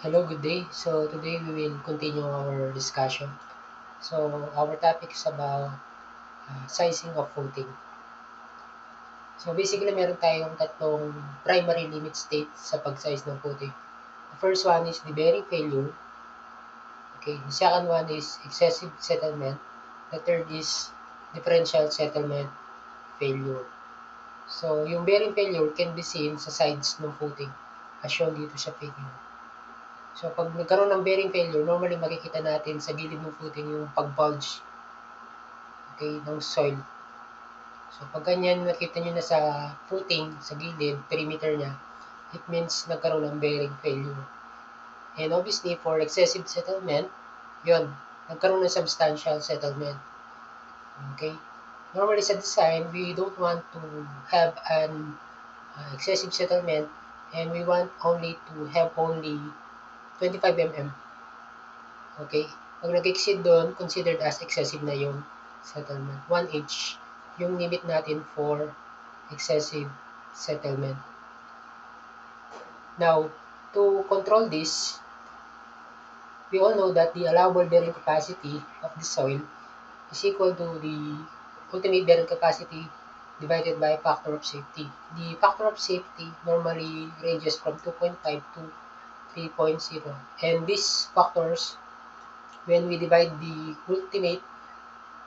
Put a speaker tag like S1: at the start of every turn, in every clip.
S1: Hello, good day. So today we will continue our discussion. So our topic is about sizing of footing. So basically meron tayong tatlong primary limit states sa pag-size ng footing. The first one is the bearing failure. Okay, the second one is excessive settlement. The third is differential settlement failure. So yung bearing failure can be seen sa sides ng footing as shown dito sa figure. So, pag nagkaroon ng bearing failure, normally makikita natin sa gilid ng footing yung pag-bulge, okay, ng soil. So, pag ganyan nakita nyo na sa footing, sa gilid, perimeter niya, it means nagkaroon ng bearing failure. And obviously, for excessive settlement, yun, nagkaroon ng substantial settlement. Okay? Normally sa design, we don't want to have an excessive settlement and we want only to have only 25 mm. Okay? Pag nag-exceed doon, considered as excessive na yung settlement. 1 inch yung limit natin for excessive settlement. Now, to control this, we all know that the allowable bearing capacity of the soil is equal to the ultimate bearing capacity divided by factor of safety. The factor of safety normally ranges from 2.5 to 3.0. And these factors, when we divide the ultimate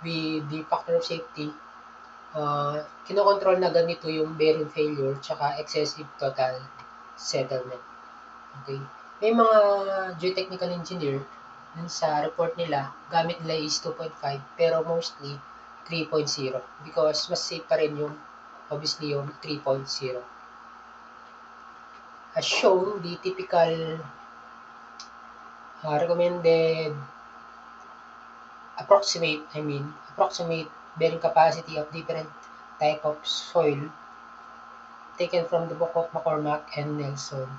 S1: with the factor of safety, kinokontrol na ganito yung bearing failure tsaka excessive total settlement. Okay? May mga geotechnical engineer dun sa report nila, gamit nila is 2.5 pero mostly 3.0 because mas safe pa rin yung obviously yung 3.0. As shown, the typical recommended approximate bearing capacity of different type of soil taken from the book of McCormack and Nelson.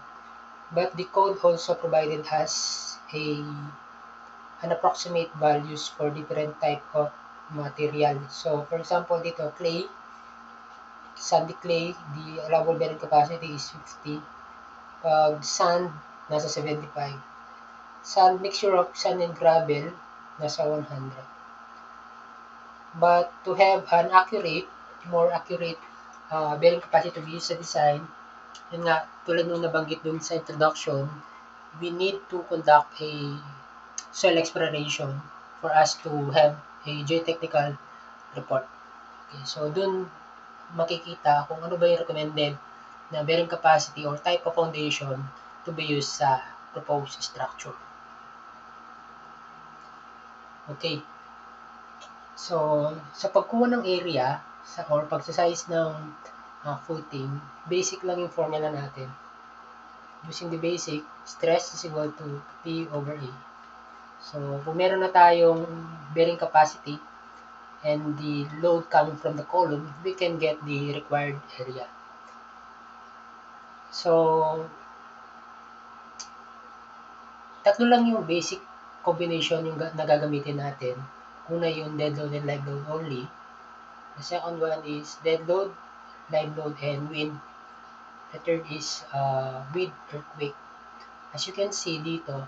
S1: But the code also provided us an approximate values for different type of material. So, for example, dito, clay, sandy clay, the allowable bearing capacity is 50. Pag sand, nasa 75. Sand, mixture of sand and gravel, nasa 100. But to have an more accurate bearing capacity to be used sa design, yun nga, tulad nung nabanggit dun sa introduction, we need to conduct a soil exploration for us to have a geotechnical report. Okay, so dun makikita kung ano ba yung recommended na bearing capacity or type of foundation to be used sa proposed structure. Okay. So, sa pagkuha ng area or pagsa-size ng footing, basic lang yung formula natin. Using the basic, stress is equal to P over A. So, kung meron na tayong bearing capacity and the load coming from the column, we can get the required area. So, tatlo lang yung basic combination yung nagagamitin natin. Una yung dead load and live load only. The second one is dead load, live load, and wind. The third is wind earthquake. As you can see dito,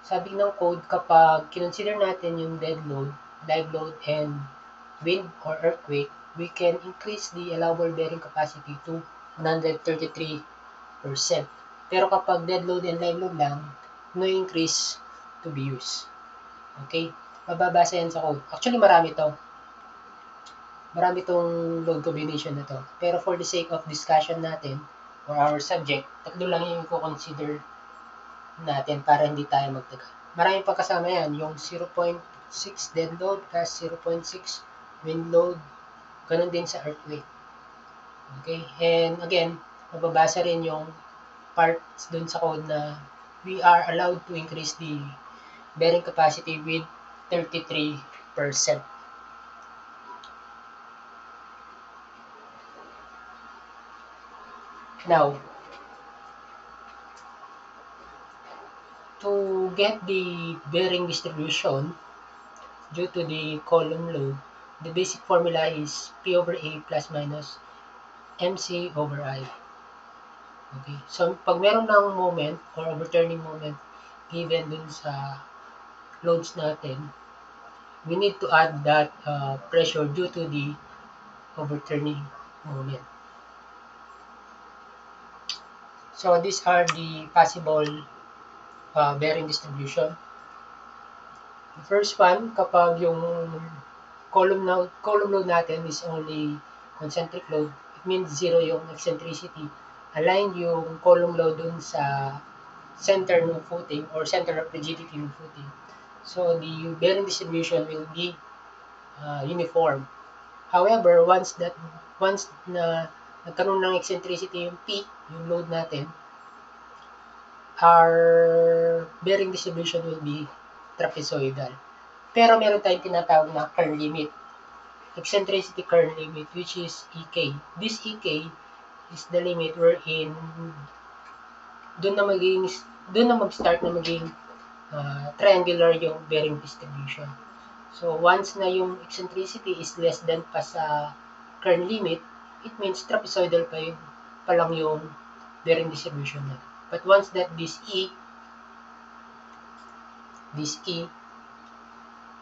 S1: sabi ng code kapag kinonsider natin yung dead load, live load, and wind or earthquake, we can increase the allowable bearing capacity to 133%. Pero kapag dead load and live load lang, no increase to be used. Okay? Mababasa yan sa code. Actually, marami to. Marami tong load combination na to. Pero for the sake of discussion natin, for our subject, tatlo lang yung i-consider natin para hindi tayo magtagal. Maraming pagkasama yan. Yung 0.6 dead load plus 0.6 wind load. Ganun din sa earthquake. Okay? And again, mababasa rin yung parts dun sa code na we are allowed to increase the bearing capacity with 33%. Now, to get the bearing distribution due to the column load, the basic formula is P over A plus minus MC over I. Okay? So, pag meron ng moment or overturning moment given dun sa loads natin, we need to add that pressure due to the overturning moment. So, these are the possible bearing distribution. The first one, kapag yung column load natin is only concentric load, it means zero yung eccentricity. Align yung column load dun sa center ng footing or center of rigidity ng footing. So, the bearing distribution will be uniform. However, once na nagkaroon ng eccentricity yung P, yung load natin, our bearing distribution will be trapezoidal. Pero meron tayong tinatawag na Kern limit, eccentricity Kern limit, which is EK. This EK is the limit wherein doon na mag-start na maging triangular yung bearing distribution. So, once na yung eccentricity is less than pa sa Kern limit, it means trapezoidal pa lang yung bearing distribution na. But once that this E,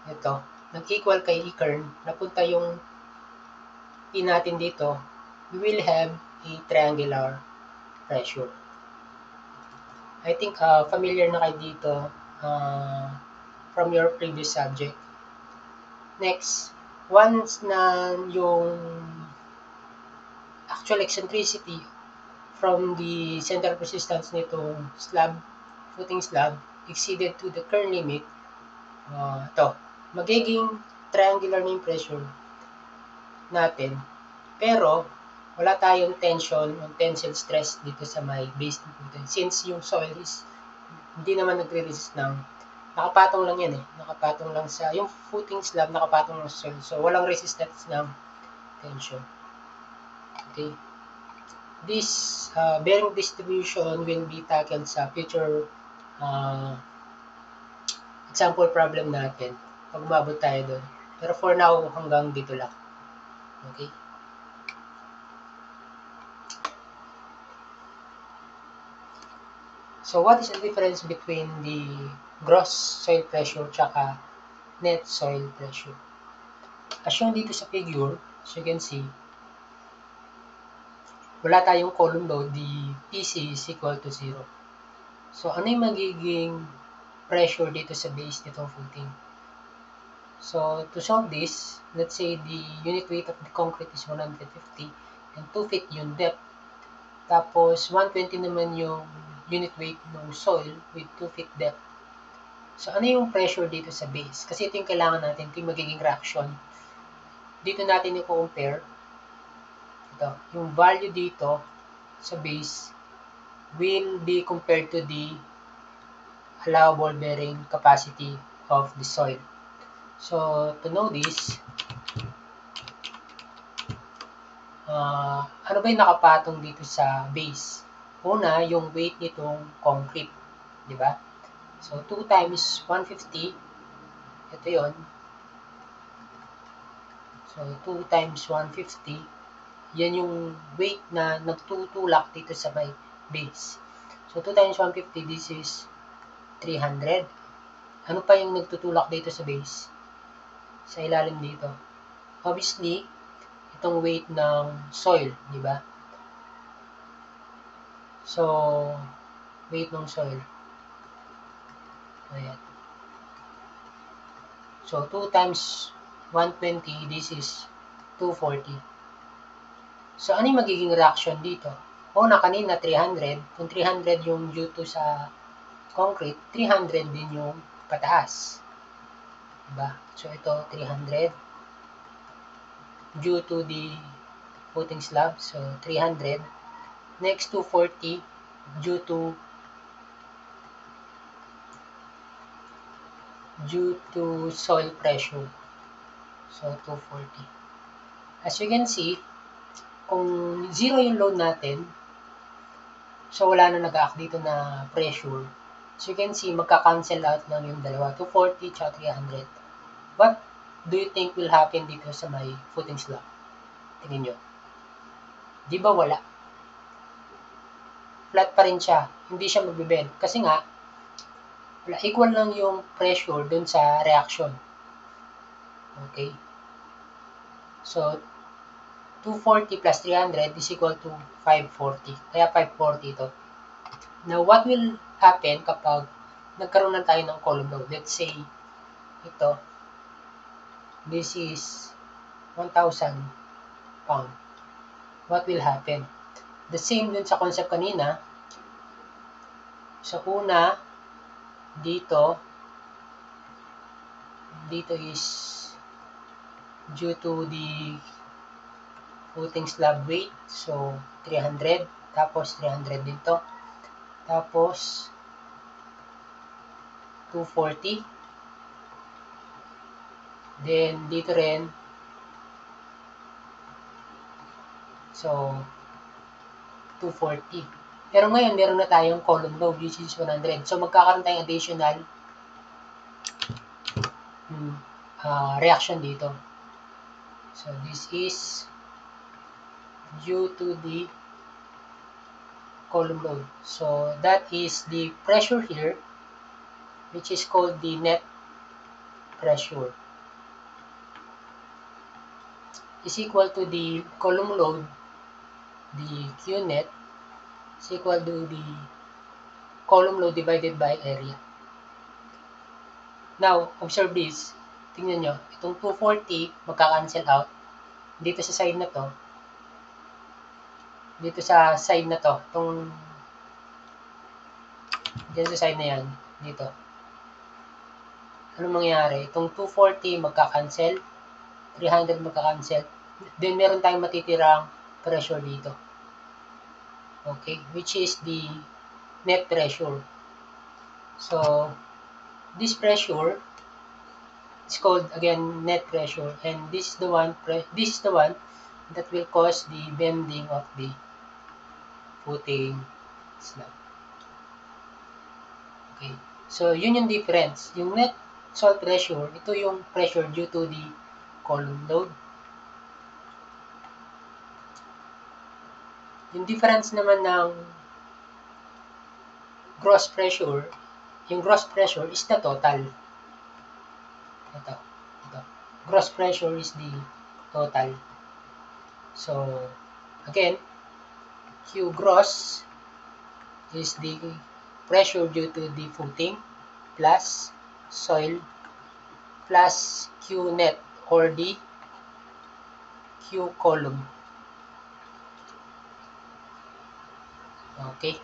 S1: ito, nag-equal kay E Kern, napunta yung E natin dito, we will have a triangular pressure. I think familiar na kayo dito from your previous subject. Next, once na yung actual eccentricity from the center of resistance nitong footing slab, exceeded to the Kern limit, magiging triangular na yung pressure natin. Pero, wala tayong tension o tensile stress dito sa may base ng footing. Since yung soil is hindi naman nagre-resist ng nakapatong lang yan nakapatong lang sa yung footing slab, nakapatong lang sa soil. So, walang resistance ng tension. Okay. This bearing distribution will be tackled sa future example problem natin pag umabot tayo doon. Pero for now, hanggang dito lang. Okay? So, what is the difference between the gross soil pressure tsaka net soil pressure? As shown dito sa figure, as you can see, wala tayong column load, the PC is equal to 0. So, ano yung magiging pressure dito sa base nitong footing? So, to solve this, let's say the unit weight of the concrete is 150 and 2 feet yung depth. Tapos, 120 naman yung unit weight ng soil with 2 feet depth. So, ano yung pressure dito sa base? Kasi ito yung kailangan natin, ito yung magiging reaction. Dito natin i-compare. Ito, yung value dito sa base will be compared to the allowable bearing capacity of the soil. So, to know this, ano ba yung nakapatong dito sa base? Una, yung weight nitong concrete. Diba? So, 2 times 150, ito yon. So, 2 times 150, yan yung weight na nagtutulak dito sa may base. So, 2 times 150, this is 300. Ano pa yung nagtutulak dito sa base? Sa ilalim dito. Obviously, itong weight ng soil, di ba? So, weight ng soil. Ayan. So, 2 times 120, this is 240. So, ano yung magiging reaction dito? Una, kanina 300. Kung 300 yung due to sa concrete, 300 din yung pataas. Diba? So, ito 300 due to the footing slab. So, 300. Next, 240 due to soil pressure. So, 240. As you can see, kung 0 yung load natin, so wala na nag-act dito na pressure. So, you can see, magka-cancel out lang yung dalawa. 240 at 300. What do you think will happen dito sa may footing slab? Tingin nyo. Di ba wala? flat pa rin siya. Hindi siya magbe-bend. Kasi nga, equal lang yung pressure dun sa reaction. Okay? So, 240 plus 300 is equal to 540. Kaya 540 ito. Now, what will happen kapag nagkaroon na tayo ng column load? Let's say, ito, this is 1,000 pound. What will happen? The same dun sa concept kanina. Sa una, dito is due to the footing slab weight. So, 300. Tapos, 300 dito. Tapos, 240. Then, dito rin. So, 240. Pero ngayon, meron na tayong column load, which is 100. So, magkakaroon tayong additional reaction dito. So, this is due to the column load. So, that is the pressure here, which is called the net pressure, is equal to the column load, the Q net, is equal to the column load divided by area. Now, observe this. Tingnan nyo, itong 240 magka-cancel out. Dito sa side na to, itong dyan sa side na yan, dito. Ano mangyayari? Itong 240 magka-cancel, 300 magka-cancel, then meron tayong matitirang pressure dito. Okay? Which is the net pressure. So, this pressure is called again net pressure, and this is the one that will cause the bending of the footing slab. Okay. So, yun yung difference. Yung net salt pressure, ito yung pressure due to the column load. Yung difference naman ng gross pressure, yung gross pressure is the total. Ito. Gross pressure is the total. So, again, Q gross is the pressure due to the footing plus soil plus Q net or the Q column. Okay.